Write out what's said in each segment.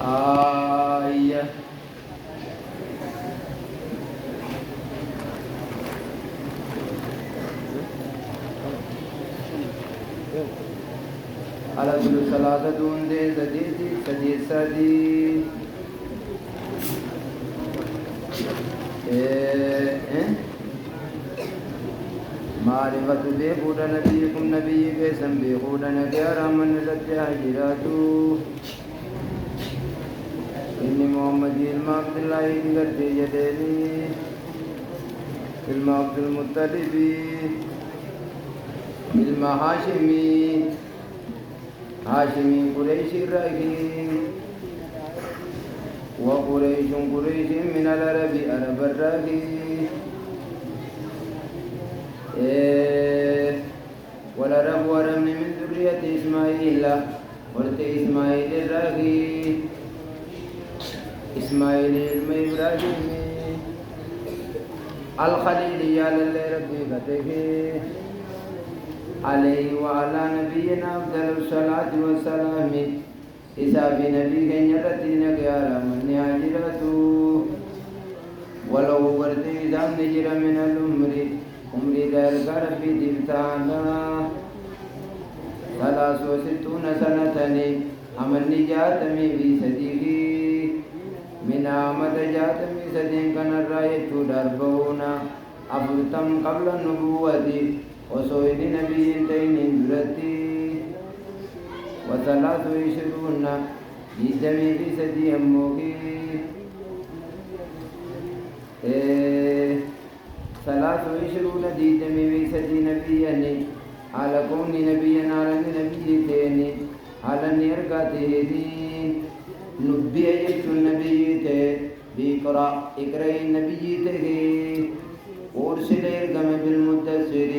آية على كل ثلاثة دون دي سديد سديد معرفة بيقود نبيكم نبي كيسن بيقود نبيارا من نزجها جراتو إني محمد إلما عبد الله إنقرتي يديني إلما عبد المطلب إلما هاشمي قريش الرأي وقريش من العرب عرب الرأي والعرب ورم من ذرية إسماعيل ورث إسماعيل الرأي إسماعيل إبراهيم الخليل يا لله ربي فتحه عليه وعلى نبينا أفضل الصلاة والسلام إذا بنبي كنيرتين كيارا من هاجرته ولو ورد إذا نجر من الأمر دارك ربي تبتانا 63 سنة أمن نجاتمي في صديقه من آمد جاتمي صديق كان الرأيت دربونا أفرتم قبل النبوة وصويد نبي تين درتي 23 يدمي في صديق موكي 23 ديدمي في صديق نبيني على كون نبيا على نبي تاني على نيرقاتي نبي أيت النبي تي بيقرأ اقرأ النبي تي أرسل إرقم بالمدثر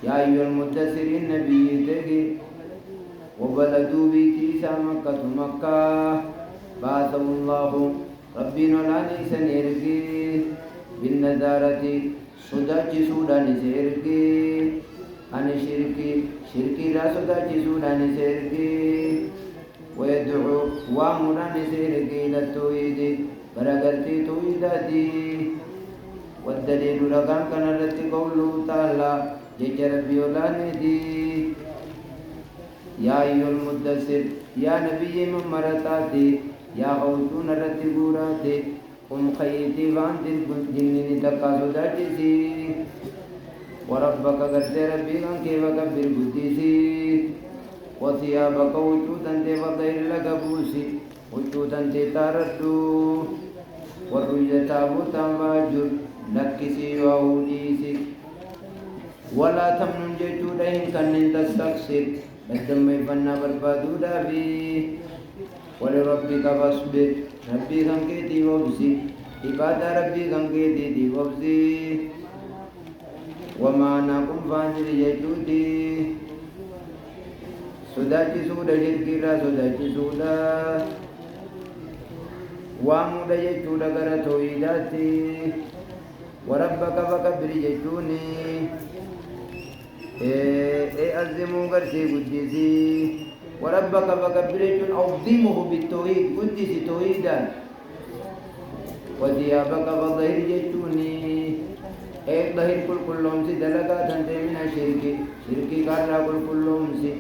يا أيها المدثر النبي تي وبلدوا بكيسا مكة بعثه الله ربنا لا نيسان إرقي بالنذارة صداج سودان سيرقي عن شركي لا صداج سودان سيرقي ويدعو وامران سيرقي للتوحيد برغرتي توحيداتي والدليل لكان كان التي قوله تعالى جج ربي ولانتي يا أيها المدثر يا نبي من مرتاتي يا غوثون التي قراتي قم خيتي فانت الجنين تقاسو داجسي وربك قرد ربي كان كيف كبر قدسي وثيابك وجودا تفضير لك بوسي وجودا تتاردو والرجة تابوتا فاجر نكسي وأوليسي ولا تمنن جيتودين كان تستقصر الدم فنا بربادو دافي ولربك فاصبر ربي كان كيتي وبسي عبادة ربي كان كيتي وبسي وما ناكم فانجل جيتودي سوداچی سودا شرکیرا سوداچی سودا وامودا جيچودا غرا تويداتي وربك فكبر جيچوني أزمو غرسي قدسي وربك فكبر جيچون عظمه بالتوحيد قدسي توحيدا وثيابك فظهر جيچوني ظهر كلهم سي دلقا تنتي من الشرك شركي كارا كلهم سي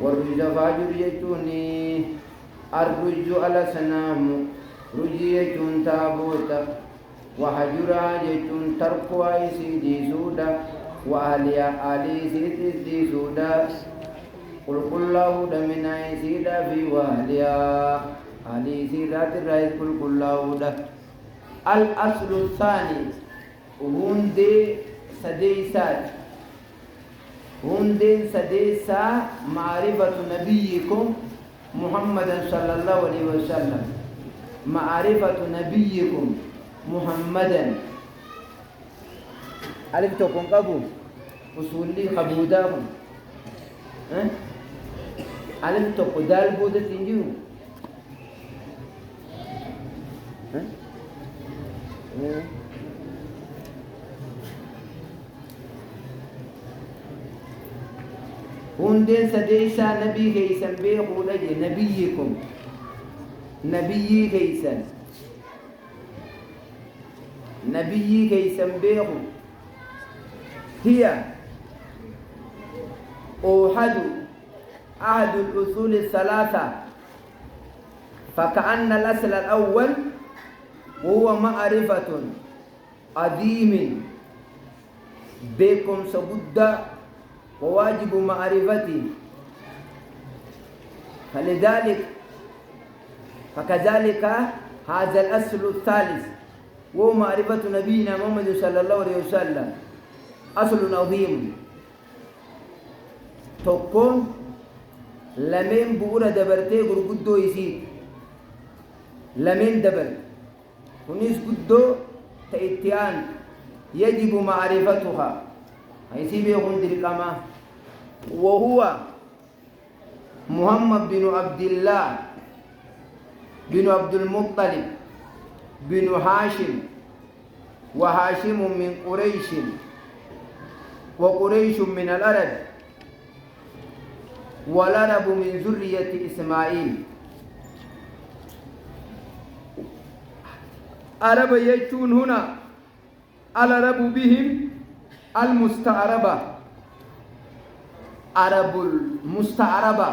والرجز فاجر جيچوني الرجز على سنام رجي جيچون تابوتا وحجرا جيچون ترقوا سيدي سودا وآليا آلي سيدي سودا قل الله دمنا سيدا في وآليا آلي سيدا الرئيس قل الله دا الأصل الثاني هندي سديسات هندي سديسا معرفة نبيكم محمد صلى الله عليه وسلم معرفة نبيكم محمدا عرفتكم قبول وصولي خبوداكم عرفتكم دال بودة تنجيو هندين سديسا نبي كيسن بيقول نبيكم نبي كيسن بيهم هي أحد الأصول الثلاثة فكأن الأصل الأول وهو معرفة عظيم بكم سبد وواجب معرفتي فكذلك هذا الأصل الثالث وهو معرفة نبينا محمد صلى الله عليه وسلم أصل عظيم تكون لمن بورا دبرتي غرغدو يسيد لمن دبر ونيس قدو تأتيان يجب معرفتها يسيب يكون درقما وهو محمد بن عبد الله بن عبد المطلب بن هاشم وهاشم من قريش وقريش من العرب والعرب من ذرية إسماعيل عرب يجتون هنا العرب بهم المستعربة عرب المستعربة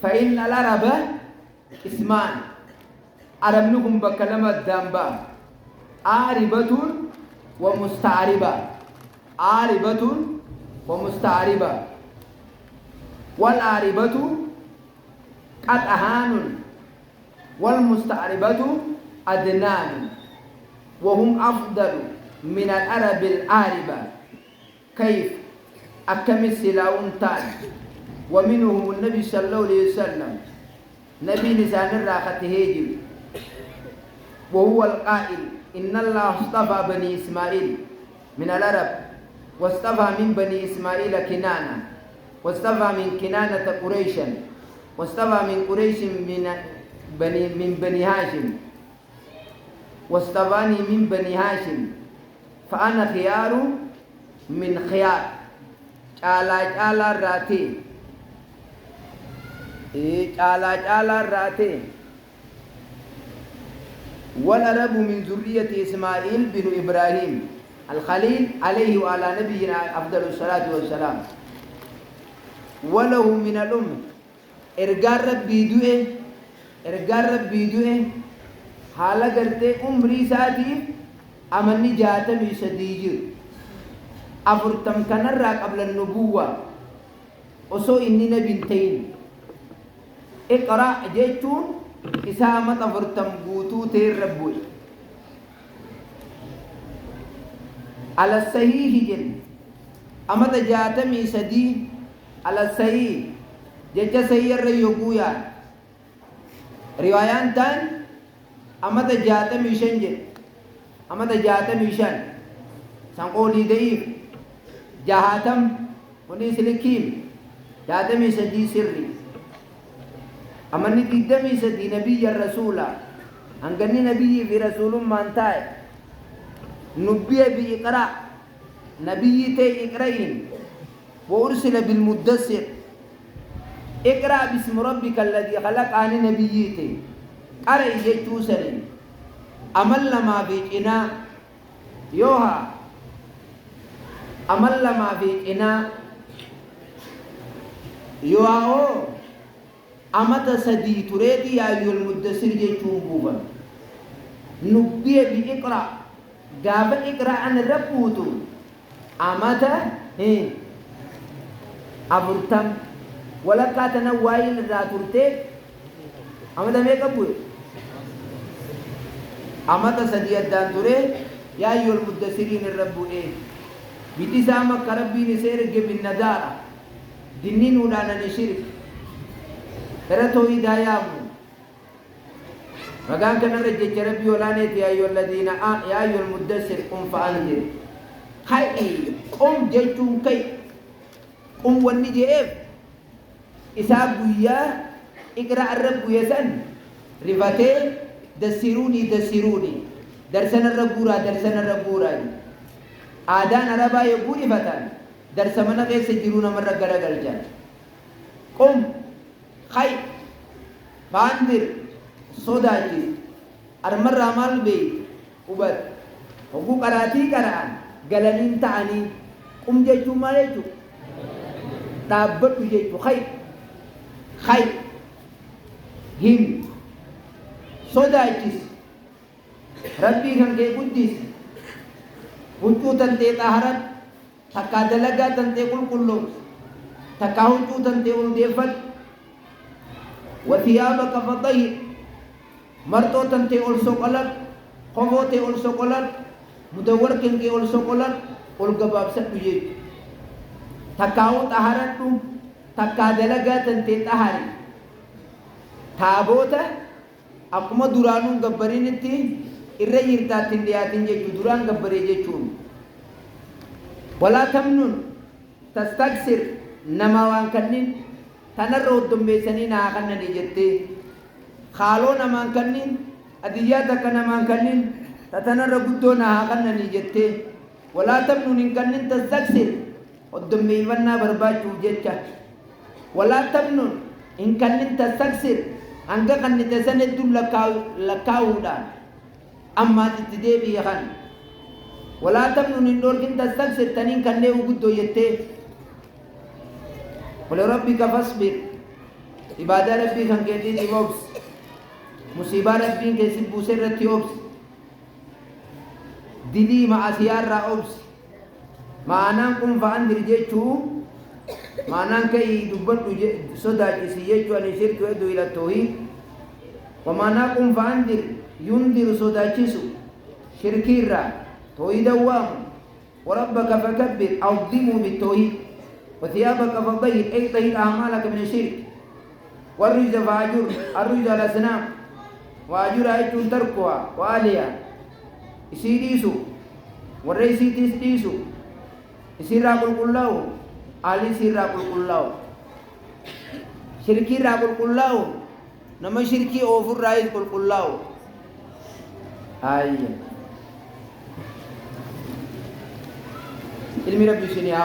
فإن العرب اسمان عرب لكم بكلمة دامبا عاربة ومستعربة عاربة ومستعربة والعاربة قد أهان والمستعربة أدنان وهم أفضل من العرب العاربة كيف أكمل سلاون تان ومنهم النبي صلى الله عليه وسلم نبي نسان الراقة هيجي وهو القائل إن الله اصطفى بني إسماعيل من العرب واصطفى من بني إسماعيل كنانة واصطفى من كنانة قريشا واصطفى من قريش من بني هاشم واصطفاني من بني هاشم فأنا خيار من خيار على راتي على راتي والعرب من ذرية إسماعيل بن إبراهيم الخليل عليه وعلى نبينا أفضل الصلاة والسلام وله من الأم إرجار ربي دوئه حالا کرتے عمری ساتھی امنی جاتمی صدیجر افرتم کنر قبل النبوة وسو إني نبنتين اقرأ جيتون إسامة افرتم قوتو تير ربوي على الصحيح جن أما تجاتمي صدي على الصحيح جيجا صحيح الرئيوكويا روايان تان أما تجاتمي شنجل أما تجاتمي شن سنقولي ديف جهاتم ونيس لكيم جاتمي صدي سري أما نتدمي صدي نبي الرسول أنقني نبي في رسول مانتاي نبي بإقراء نبي تي إقرأين وأرسل بالمدثر اقرأ باسم ربك الذي خلق عن نبيتي قرأ جيتو سرين أمل ما في إنا يوها أمل ما في إنا يوها أمت سدي تريدي يا أيها المدثر جيتو بوبا نبي بإقرأ قاب إقرأ عن ربوتو أمت أبرتم ولا كاتنا وايل راتورتي أمدا ميكا بوي أمدا سديات دانتوري يا أيها المدثرين الرب بيتي سامك كربي نسير جب الندارة دينين ودانا نشرك ترى هدايام مقام كان رجع ربي ولانيت يا أيها الذين يا أيها المدثر قم فأنذر هاي قم جيتون كي قم ونجيب إساب ويا إقرأ الرب يسن رفاتي دسروني درسنا الربورا آدان ربا يقول فتان درس منا غير سجلون مرة قرأ قم خي فانذر صداجي المرة مال بي وبد وقو قراتي قران قلنين تعني قم جيتو ماليتو تابتو جيتو خير هم صداجي ربي كان كي قدس وجو تنتي طهرت تكا دلقا تنتي كل تكا وجو تنتي ولديفت وثيابك فطهر مرتو تنتي أولسو قلت خفوتي أولسو قلت مدور كنكي أولسو قلت والقباب ستجيب تكاو طهرت تكا دلقا تنتي طهري تابوتا أقوم درانو قبرين انتي irra jirtaatiin dhiyaatiin jechuu duraan gabbaree jechuun walaa tamnun tastaksir nama waan kannin tanarra hoddombeessanii naa kannanii jettee haaloo namaan kannin adiyyaa takka namaan kannin tatanarra guddoo naa kannanii jettee walaa tamnun hin kannin tastaksir hoddombeeffannaa barbaachuuf jecha walaa tamnun hin kannin tastaksir hanga kannite san hedduun lakkaa'uudhaan أما تتدبي خان ولا تمنن النور كنت تستكثر تنين كان له وجوده يته ولربك فاصبر عبادة ربك كان كذي تبوس مصيبة ربك كذي بوسر تيوبس دلي مع سيار رأوبس معناكم فاندر جيتشو معناك يدبر سودا جسيجو أن يشرك يدو إلى التوحيد ومعناكم فاندر ينذر صداچسو شركي را توحيد وام وربك فكبر عظموا بالتوحيد وثيابك فطهر اي طهر اعمالك من الشرك والرجز فاجر الرجز على الأصنام واجر ايتون تركوا واليا يسيديسو والرئيسي تسديسو يسير راقل كلاو علي سير راقل كلاو شركي راقل كلاو نما شركي اوفر رايز كلاو أي المي ربي شنيا